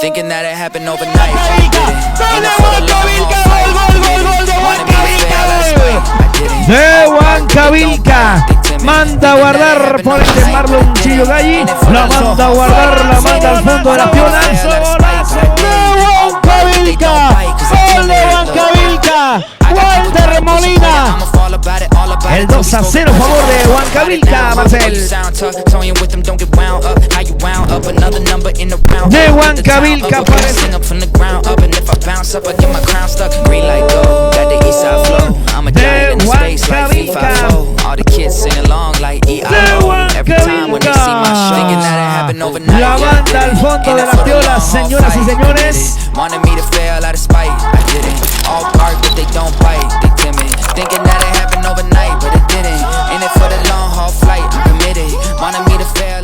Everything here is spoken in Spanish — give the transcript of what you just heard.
Thinking that it happened overnight. De Huancavilca. Manda a guardar por este Marlon Chillo Galli. La manda a guardar, la manda al fondo de las piolas. ¡Golazo de Huancavilca! ¡Gol de Huancavilca! Walter Molina. El 2-0 a favor de Huancavilca, Marcel. De Huancavilca aparece. De Huancavilca. La banda al fondo de las piolas, señoras y señores. Thinking that it happened overnight, but it didn't. In it for the long haul flight, I'm committed. Wanted me to fail.